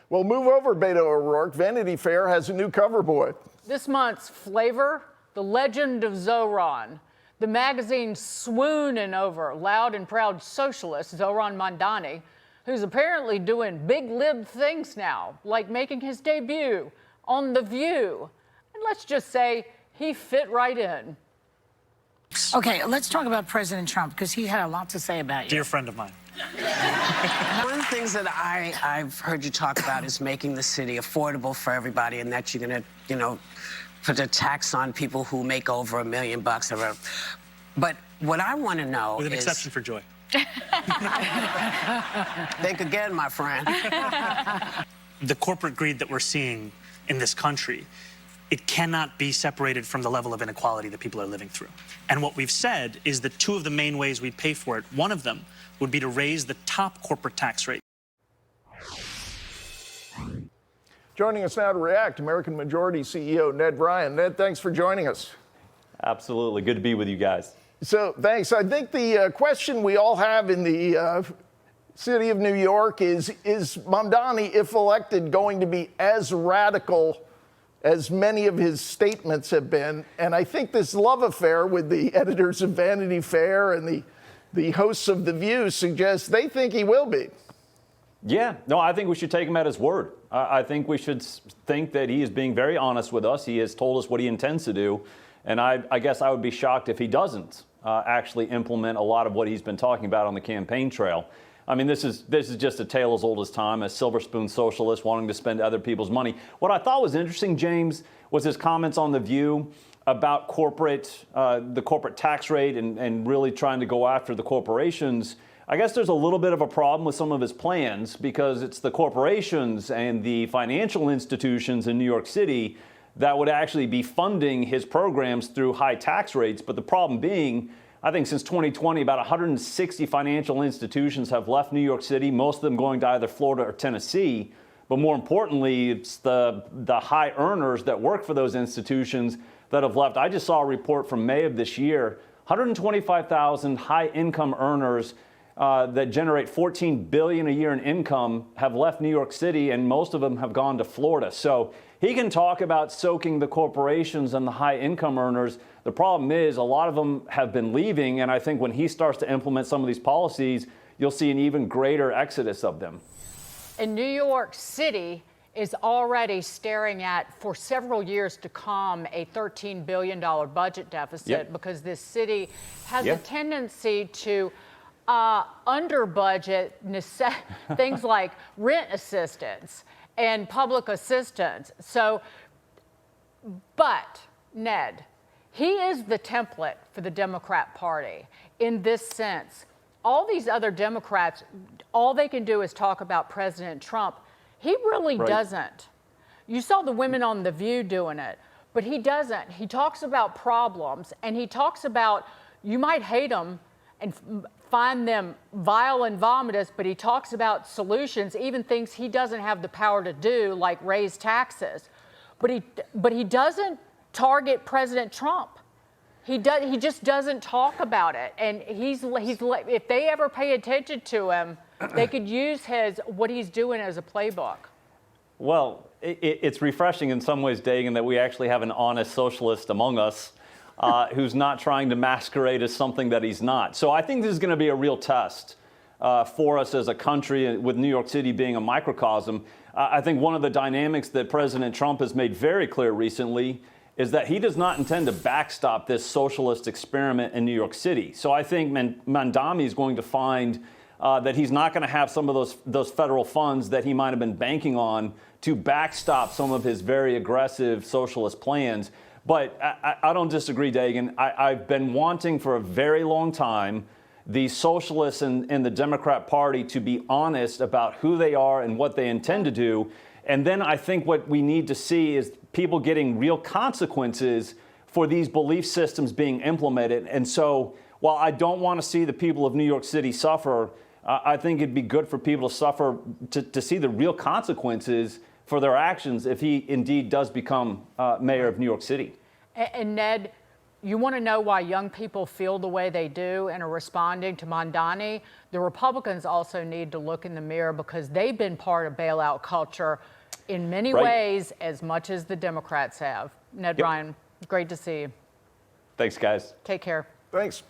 Well, move over, Beto O'Rourke. Vanity Fair has a new cover boy. This month's flavor, the legend of Zohran. The magazine swooning over loud and proud socialist Zohran Mamdani, who's apparently doing big lib things now, like making his debut on The View. And let's just say he fit right in. Okay, let's talk about President Trump, because he had a lot to say about you. Dear friend of mine. One of the things that I've heard you talk about is making the city affordable for everybody, and that you're going to, put a tax on people who make over $1 million or whatever. But what I want to know With an is... exception for Joy. Think again, my friend. The corporate greed that we're seeing in this country, it cannot be separated from the level of inequality that people are living through. And what we've said is that two of the main ways we'd pay for it, one of them would be to raise the top corporate tax rate. Joining us now to react, American Majority CEO Ned Ryun. Ned, thanks for joining us. Absolutely. Good to be with you guys. So, thanks. I think the question we all have in the city of New York is Mamdani, if elected, going to be as radical as many of his statements have been? And I think this love affair with the editors of Vanity Fair and the hosts of The View suggests they think he will be. Yeah, no, I think we should take him at his word. I think we should think that he is being very honest with us. He has told us what he intends to do. And I guess I would be shocked if he doesn't actually implement a lot of what he's been talking about on the campaign trail. I mean, this is just a tale as old as time, a silver spoon socialist wanting to spend other people's money. What I thought was interesting, James, was his comments on The View about the corporate tax rate and really trying to go after the corporations. I guess there's a little bit of a problem with some of his plans because it's the corporations and the financial institutions in New York City that would actually be funding his programs through high tax rates. But the problem being, I think since 2020, about 160 financial institutions have left New York City, most of them going to either Florida or Tennessee. But more importantly, it's the high earners that work for those institutions that have left. I just saw a report from May of this year, 125,000 high-income earners that generate $14 billion a year in income have left New York City, and most of them have gone to Florida. So he can talk about soaking the corporations and the high-income earners. The problem is a lot of them have been leaving, and I think when he starts to implement some of these policies, you'll see an even greater exodus of them. And New York City is already staring at, for several years to come, a $13 billion budget deficit because this city has a tendency to under budget things like rent assistance and public assistance. So, but Ned, he is the template for the Democrat Party in this sense. All these other Democrats, all they can do is talk about President Trump. He really doesn't. You saw the women on The View doing it, but he doesn't. He talks about problems, and he talks about, you might hate them and find them vile and vomitous, but he talks about solutions, even things he doesn't have the power to do, like raise taxes. But he doesn't target President Trump. He just doesn't talk about it. And if they ever pay attention to him, they could use what he's doing as a playbook. Well, it's refreshing in some ways, Dagan, that we actually have an honest socialist among us who's not trying to masquerade as something that he's not. So I think this is going to be a real test for us as a country, with New York City being a microcosm. I think one of the dynamics that President Trump has made very clear recently is that he does not intend to backstop this socialist experiment in New York City. So I think Mamdani is going to find that he's not going to have some of those federal funds that he might have been banking on to backstop some of his very aggressive socialist plans. But I don't disagree, Dagan. I've been wanting for a very long time the socialists and the Democrat Party to be honest about who they are and what they intend to do. And then I think what we need to see is people getting real consequences for these belief systems being implemented. And so while I don't want to see the people of New York City suffer, I think it'd be good for people to suffer, to see the real consequences for their actions if he indeed does become mayor of New York City. And Ned, you want to know why young people feel the way they do and are responding to Mamdani? The Republicans also need to look in the mirror because they've been part of bailout culture in many ways as much as the Democrats have. Ned Ryun, great to see you. Thanks, guys. Take care. Thanks.